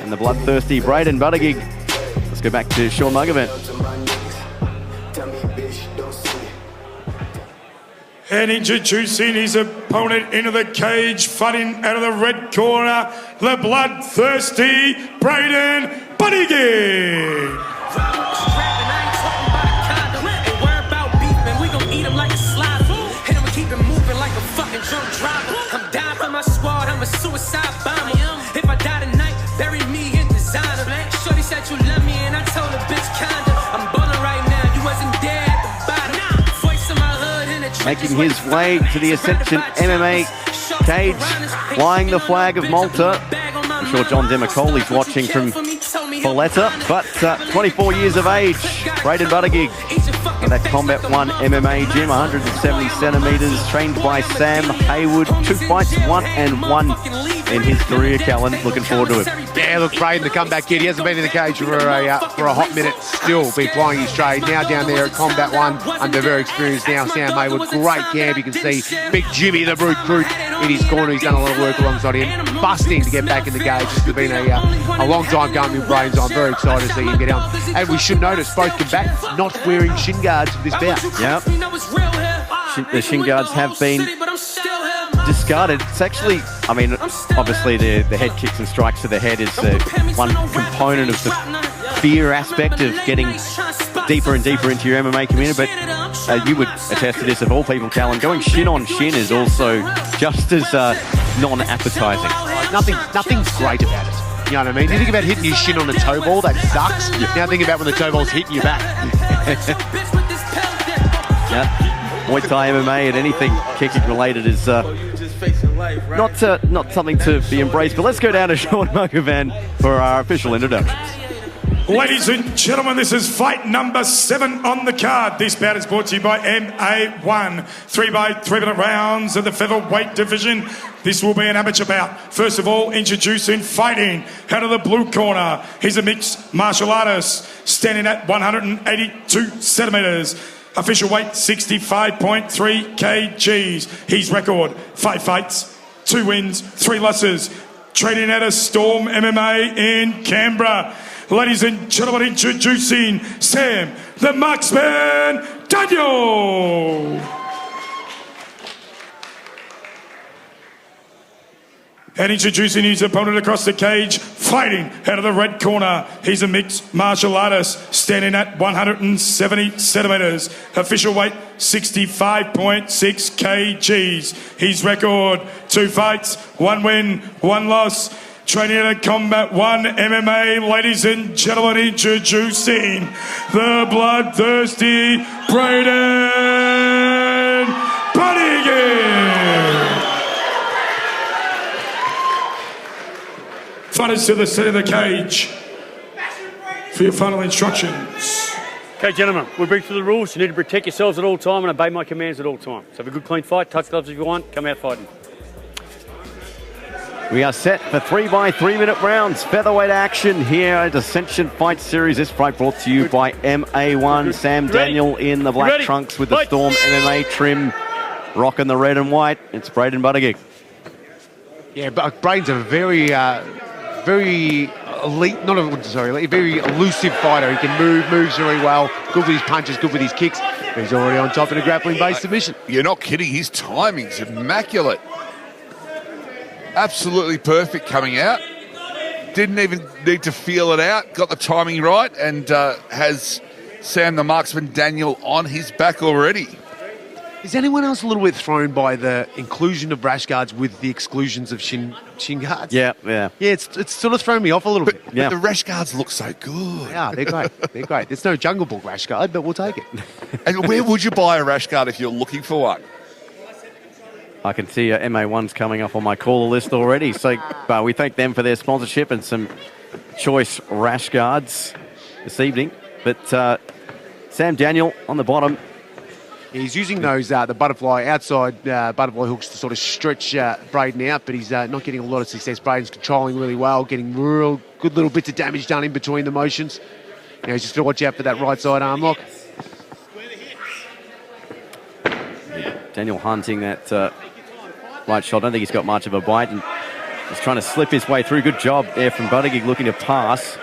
and the bloodthirsty Brayden Buttigieg. Let's go back to Sean Muggerman. And introducing his opponent into the cage, fighting out of the red corner, the bloodthirsty Brayden Buttigieg. I'm dying for my squad, I'm a suicide bomber. If I die tonight, bury me in designer. Shorty said you love me and I told her bitch kinda. I'm ballin' right now, you wasn't there at the bottom. Voice of my hood in the trenches. Making his way to the Ascension MMA cage, flying the flag of Malta. I'm sure John Demicoli's watching from Valletta, but 24 years of age, Brayden Buttigieg. That Combat 1 MMA gym, 170 centimetres, trained by Sam Haywood. 2 fights, 1-1 in his career, Callan. Looking forward to it. Yeah, look, Brayden, the comeback kid. He hasn't been in the cage for a hot minute. Still been plying his trade. Now down there at Combat 1, under very experienced now Sam Haywood. Great camp. You can see Big Jimmy, the recruit, in his corner. He's done a lot of work alongside him. Busting to get back in the cage. It's been a long time coming with Brayden, so I'm very excited to see him get on. And we should notice both combatants not wearing shin guards for this bout. Yep. The shin guards have been discarded. It's actually, I mean, obviously the head kicks and strikes to the head is one component of the fear aspect of getting deeper and deeper into your MMA community, but you would attest to this of all people, Callan. Going shin on shin is also just as non-appetizing. Nothing's great about it. You know what I mean? You think about hitting your shin on a toe ball, that sucks. Now think about when the toe ball's hitting your back. Yeah. Muay Thai MMA and anything kicking related is not something to be embraced. But let's go down to Sean Muggerman for our official introductions. Ladies and gentlemen, this is fight number 7 on the card. This bout is brought to you by MA1. 3x3-minute rounds of the featherweight division. This will be an amateur bout. First of all, introducing, fighting out of the blue corner. He's a mixed martial artist, standing at 182 centimetres. Official weight, 65.3 kgs. His record, 5 fights, 2 wins, 3 losses. Training at a Storm MMA in Canberra. Ladies and gentlemen, introducing Sam, the Marksman Daniel. And introducing his opponent across the cage, fighting out of the red corner. He's a mixed martial artist, standing at 170 centimetres. Official weight, 65.6 kgs. His record, 2 fights, 1 win, 1 loss. Training at a Combat 1 MMA, ladies and gentlemen, introducing the bloodthirsty Brayden Buttigieg. Fighters to the centre of the cage for your final instructions. Okay, gentlemen, we've been through the rules. You need to protect yourselves at all time and obey my commands at all times. So have a good, clean fight. Touch gloves if you want. Come out fighting. We are set for 3x3-minute rounds. Featherweight action here at Ascension Fight Series. This fight brought to you by MA1. Sam Daniel in the black trunks with the Storm MMA trim, rocking the red and white. It's Brayden Buttigieg. Yeah, but Brayden's a very elite, very elusive fighter. He can moves very well, good with his punches, good with his kicks. He's already on top in a grappling-based submission. You're not kidding, his timing's immaculate. Absolutely perfect coming out. Didn't even need to feel it out. Got the timing right and has Sam the Marksman Daniel on his back already. Is anyone else a little bit thrown by the inclusion of rash guards with the exclusions of shin guards? Yeah. Yeah, it's sort of thrown me off a little bit. But the rash guards look so good. Yeah, they're great. There's no Jungle Book rash guard, but we'll take it. And where would you buy a rash guard if you're looking for one? I can see MA1's coming up on my caller list already. So we thank them for their sponsorship and some choice rash guards this evening. But Sam Daniel on the bottom. He's using those the outside butterfly hooks to sort of stretch Brayden out, but he's not getting a lot of success. Brayden's controlling really well, getting real good little bits of damage done in between the motions. You know, he's just got to watch out for that right side arm lock. Daniel hunting that right shot. I don't think he's got much of a bite. And Just trying to slip his way through. Good job there from Buttigieg looking to pass.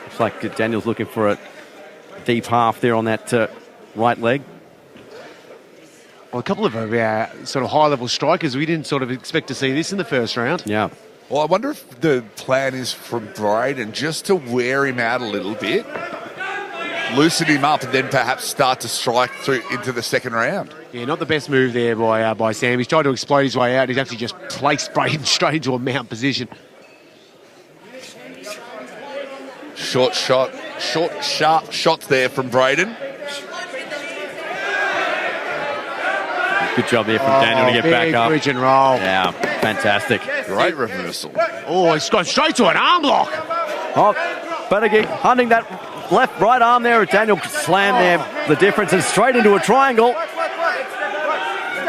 Looks like Daniel's looking for a deep half there on that right leg. Well, a couple of sort of high-level strikers, we didn't sort of expect to see this in the first round. Yeah. Well, I wonder if the plan is from Brayden just to wear him out a little bit, loosen him up, and then perhaps start to strike through into the second round. Yeah, not the best move there by Sam. He's tried to explode his way out. He's actually just placed Brayden straight into a mount position. Short, sharp shots there from Brayden. Good job there from Daniel to get back up. Bridge and roll. Yeah, fantastic. Great reversal. Oh, he's gone straight to an arm lock. Oh, Buttigieg hunting that right arm there. Daniel slammed there. The difference is straight into a triangle.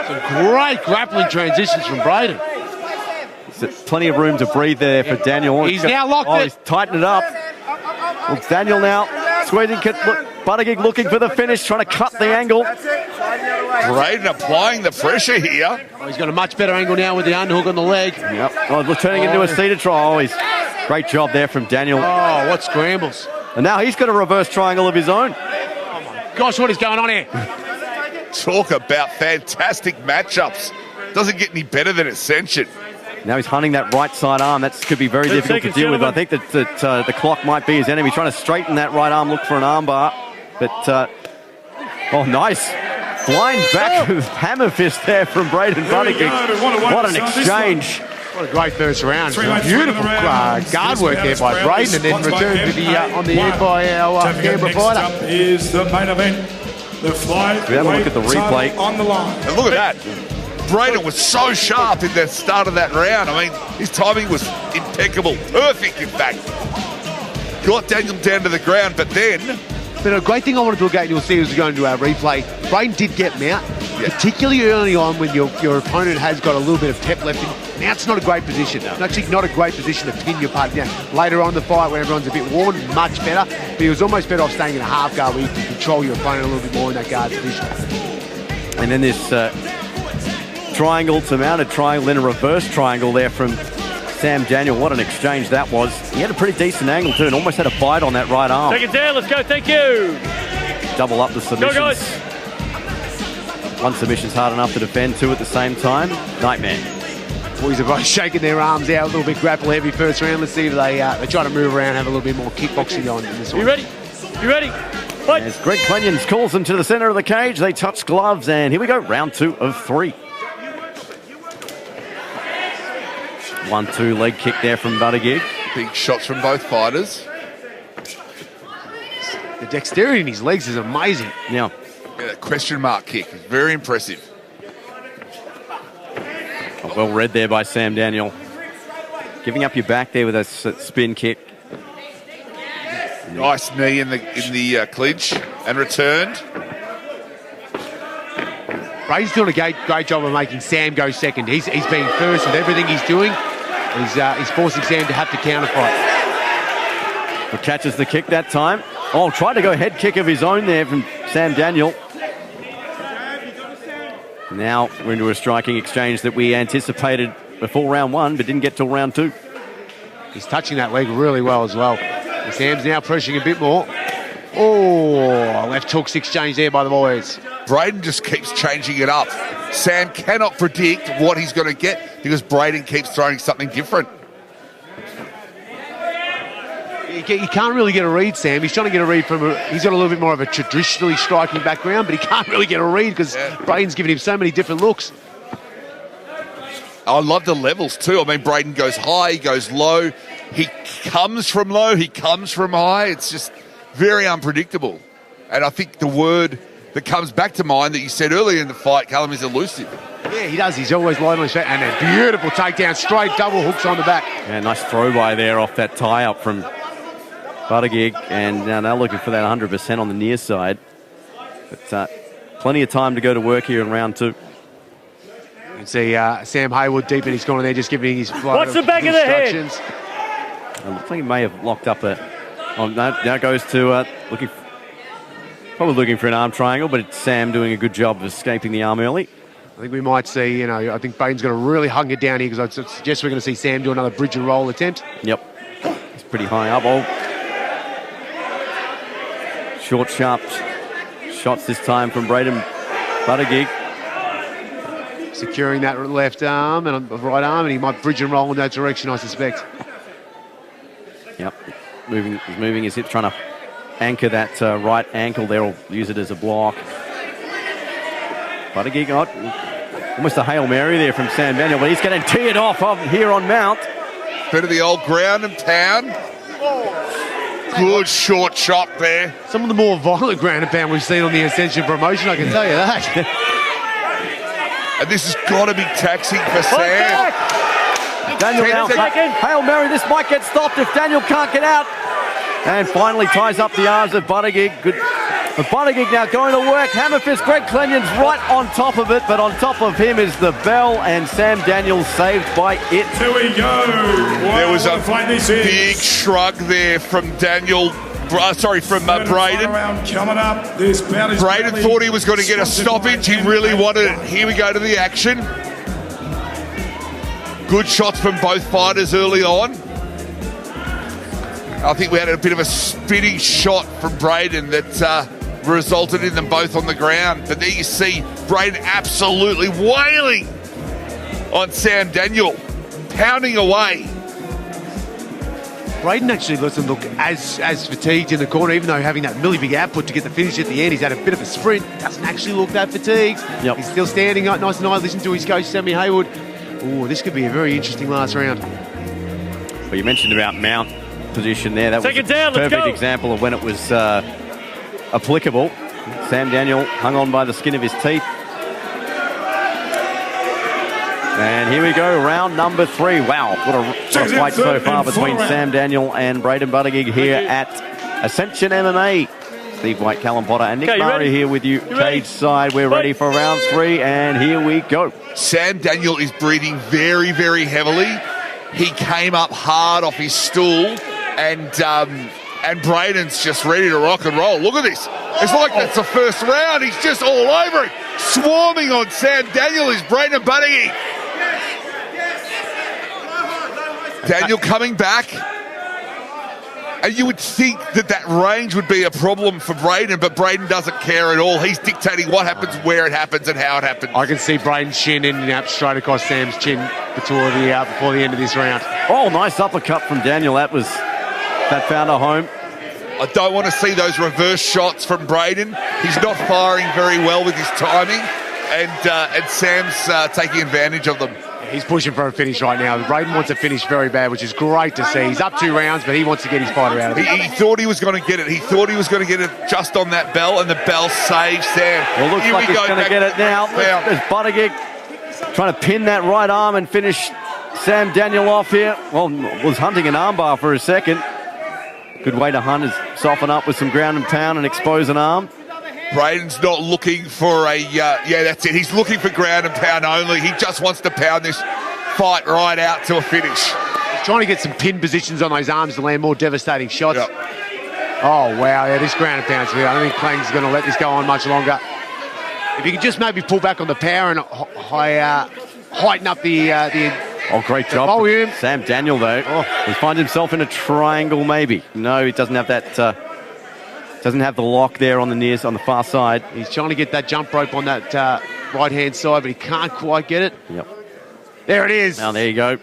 Some great grappling transitions from Brayden. There's plenty of room to breathe there for Daniel. He's now locked it. He's tightened it up. Well, Daniel now squeezing. Buttigieg looking for the finish, trying to cut the angle. Brayden applying the pressure here. Oh, he's got a much better angle now with the underhook on the leg. Yep. Oh, turning into a seated trial. Great job there from Daniel. Oh, what scrambles. And now he's got a reverse triangle of his own. Gosh, what is going on here? Talk about fantastic matchups. Doesn't get any better than Ascension. Now he's hunting that right side arm. That could be very difficult to deal with. I think that the clock might be his enemy. Trying to straighten that right arm, look for an arm bar. But, oh, nice. Blind back hammer fist there from Brayden Buttigieg. What an exchange. What a great first round. Beautiful guard work there by Brayden, and then returned to the on the end by our Canberra fighter. Is the main event. The flyweight We have a look at the replay. on the line. And look at that. Brayden was so sharp in the start of that round. I mean, his timing was impeccable. Perfect, in fact. Got Daniel down to the ground, but then... But a great thing I wanted to look at, you'll see as we go into our replay, Brayden did get Mount, particularly early on when your opponent has got a little bit of pep left in. Mount's not a great position. It's actually not a great position to pin your partner down. Later on in the fight, when everyone's a bit worn, much better. But he was almost better off staying in a half guard where you can control your opponent a little bit more in that guard position. And then this triangle to mounted triangle, then a reverse triangle there from Sam Daniel. What an exchange that was. He had a pretty decent angle too and almost had a bite on that right arm. Take it down, let's go, thank you. Double up the submissions. Go, guys. One submission's hard enough to defend, two at the same time. Nightmare. Boys are both shaking their arms out, a little bit grapple heavy first round. Let's see if they try to move around, have a little bit more kickboxing on in this one. You ready? You ready? Fight. As Greg Clenyons calls them to the center of the cage, they touch gloves, and here we go, round 2 of 3. 1-2 leg kick there from Buttigieg. Big shots from both fighters. The dexterity in his legs is amazing. Yeah. Yeah, that question mark kick is very impressive. Well read there by Sam Daniel. Giving up your back there with a spin kick. Nice knee in the clinch and returned. Brayden's doing a great job of making Sam go second. He's being first with everything he's doing. He's forcing Sam to have to counter fight. But catches the kick that time. Oh, tried to go head kick of his own there from Sam Daniel. Now we're into a striking exchange that we anticipated before round 1, but didn't get till round 2. He's touching that leg really well as well. And Sam's now pressuring a bit more. Oh, left hooks exchange there by the boys. Brayden just keeps changing it up. Sam cannot predict what he's going to get because Brayden keeps throwing something different. You can't really get a read, Sam. He's trying to get a read he's got a little bit more of a traditionally striking background, but he can't really get a read because Brayden's giving him so many different looks. I love the levels too. I mean, Brayden goes high, he goes low. He comes from low, he comes from high. It's just very unpredictable. And I think the word that comes back to mind that you said earlier in the fight, Callum, is elusive. Yeah, he does. He's always light on his feet. And a beautiful takedown, straight double hooks on the back. Yeah, nice throw by there off that tie-up from Buttigieg. And now they're looking for that 100% on the near side. But plenty of time to go to work here in round 2. You can see Sam Haywood deep in his corner there, just giving his What's the back of the head? It looks like he may have locked up a... Oh, no, now goes to probably looking for an arm triangle, but it's Sam doing a good job of escaping the arm early. I think we might see, I think Brayden's going to really hunker down here because I suggest we're going to see Sam do another bridge and roll attempt. Yep. It's pretty high up. Oh. Short, sharp shots this time from Brayden Buttigieg. Securing that left arm and right arm, and he might bridge and roll in that direction, I suspect. Yep. Moving his hip, trying to anchor that right ankle there, or use it as a block. Buttigieg got almost a Hail Mary there from Sam Daniel, but he's getting teed off here on Mount. Bit of the old ground and pound. Good short shot there. Some of the more violent ground and pound we've seen on the Ascension promotion, I can tell you that. And this has got to be taxing for Sam. Daniel now, Hail Mary, this might get stopped if Daniel can't get out. And finally ties up the arms of Buttigieg. Good. But Buttigieg now going to work. Hammer fist. Greg Clenyon's right on top of it, but on top of him is the bell, and Sam Daniels saved by it. Here we go. There was a big shrug there from Brayden. Coming up. This bout is Brayden thought he was going to get a stoppage. He really wanted it. Here we go to the action. Good shots from both fighters early on. I think we had a bit of a spinning shot from Brayden that resulted in them both on the ground. But there you see Brayden absolutely wailing on Sam Daniel, pounding away. Brayden actually doesn't look as fatigued in the corner, even though having that really big output to get the finish at the end. He's had a bit of a sprint, doesn't actually look that fatigued. Yep. He's still standing up nice and high. Listen to his coach, Sammy Haywood. Oh, this could be a very interesting last round. Well, you mentioned about Mount position there. That Second was down, a let's perfect go. example of when it was applicable. Sam Daniel hung on by the skin of his teeth. And here we go, round number 3. Wow, what a fight so far between Sam Daniel and Brayden Buttigieg here at Ascension MMA. Steve White, Callum Potter, and Nick Murray here with you. Cage side, we're ready for round 3, and here we go. Sam Daniel is breathing very, very heavily. He came up hard off his stool, and Brayden's just ready to rock and roll. Look at this. It's like that's the first round. He's just all over it. Swarming on Sam Daniel is Brayden Buttigieg. Daniel coming back. And you would think that range would be a problem for Brayden, but Brayden doesn't care at all. He's dictating what happens, where it happens, and how it happens. I can see Brayden's chin ending up straight across Sam's chin before the end of this round. Oh, nice uppercut from Daniel. That found a home. I don't want to see those reverse shots from Brayden. He's not firing very well with his timing, and Sam's taking advantage of them. He's pushing for a finish right now. Brayden wants a finish very bad, which is great to see. He's up 2 rounds, but he wants to get his fighter out of it. He thought he was going to get it. He thought he was going to get it just on that bell, and the bell saved Sam. Well, looks like he's going to get it now. There's Buttigieg trying to pin that right arm and finish Sam Daniel off here. Well, was hunting an armbar for a second. Good way to hunt is soften up with some ground and pound and expose an arm. Brayden's not looking for that's it. He's looking for ground and pound only. He just wants to pound this fight right out to a finish. He's trying to get some pin positions on those arms to land more devastating shots. Yep. Oh, wow. Yeah, this ground and pound's here. I don't think Klang's going to let this go on much longer. If you could just maybe pull back on the power and heighten up the Oh, great job. Volume. Sam Daniel, though. Oh, he finds himself in a triangle, maybe. No, he doesn't have that... doesn't have the lock there on the far side. He's trying to get that jump rope on that right-hand side, but he can't quite get it. Yep. There it is. Now, there you go.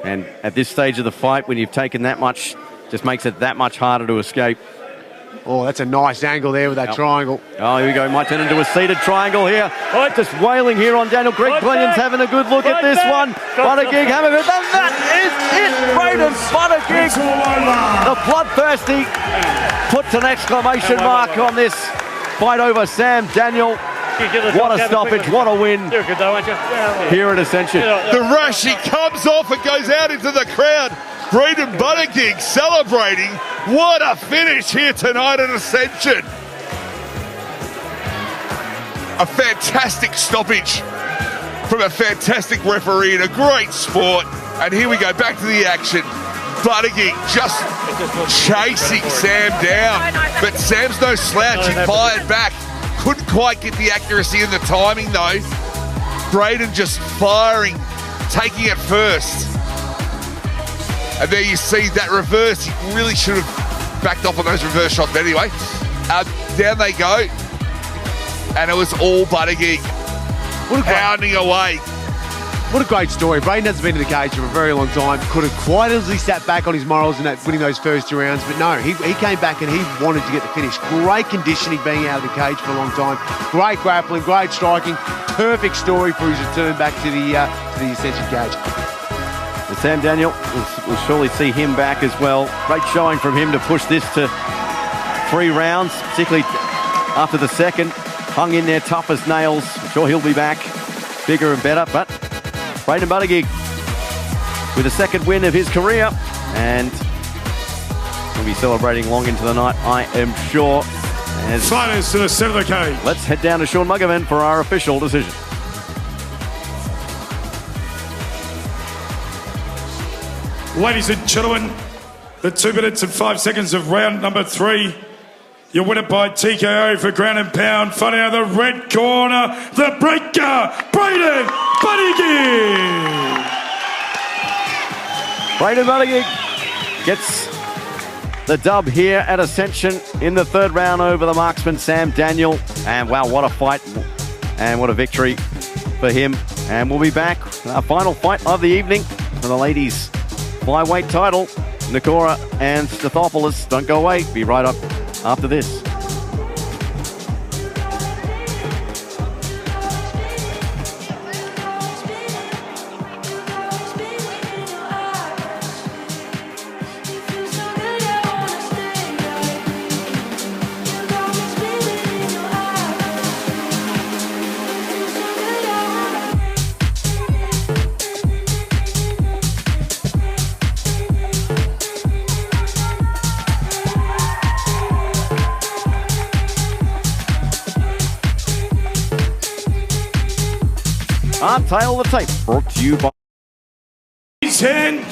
And at this stage of the fight, when you've taken that much, just makes it that much harder to escape. Oh, that's a nice angle there with that triangle. Oh, here we go. Might turn into a seated triangle here. Just wailing here on Daniel. Greg Clenyon's having a good look at this one. Buttigieg having it. And that is it. Brayden Buttigieg, the bloodthirsty, puts an exclamation mark on this fight over Sam Daniel. What a stoppage. What a win here at Ascension. The rush, he comes off and goes out into the crowd. Brayden Buttigieg celebrating. What a finish here tonight at Ascension. A fantastic stoppage from a fantastic referee in a great sport. And here we go, back to the action. Buttigieg just chasing Sam down. But Sam's no slouch. He fired back. Couldn't quite get the accuracy and the timing though. Brayden just firing, taking it first. And there you see that reverse. He really should have backed off on those reverse shots. But anyway, down they go. And it was all Buttigieg pounding away. What a great story. Brayden hasn't been in the cage for a very long time. Could have quite easily sat back on his morals and winning those first 2 rounds, but no, he came back and he wanted to get the finish. Great conditioning being out of the cage for a long time. Great grappling, great striking. Perfect story for his return back to the Ascension cage. And Sam Daniel, we'll surely see him back as well. Great showing from him to push this to 3 rounds, particularly after the second. Hung in there tough as nails. I'm sure he'll be back bigger and better, but Brayden Buttigieg with a second win of his career, and we'll be celebrating long into the night, I am sure. As Fighters to the centre of the cage. let's head down to Sean Muggerman for our official decision. Ladies and gentlemen, the 2 minutes and 5 seconds of round number 3. You win it by TKO for ground and pound. Fighting out of the red corner, the breaker, Brayden Buttigieg. Brayden Buttigieg gets the dub here at Ascension in the 3rd round over the marksman Sam Daniel. And wow, what a fight and what a victory for him. And we'll be back, our final fight of the evening for the ladies' flyweight title. Nikora and Stathopoulos. Don't go away. Be right up after this. Our Tale of the Tape, brought to you by His hand.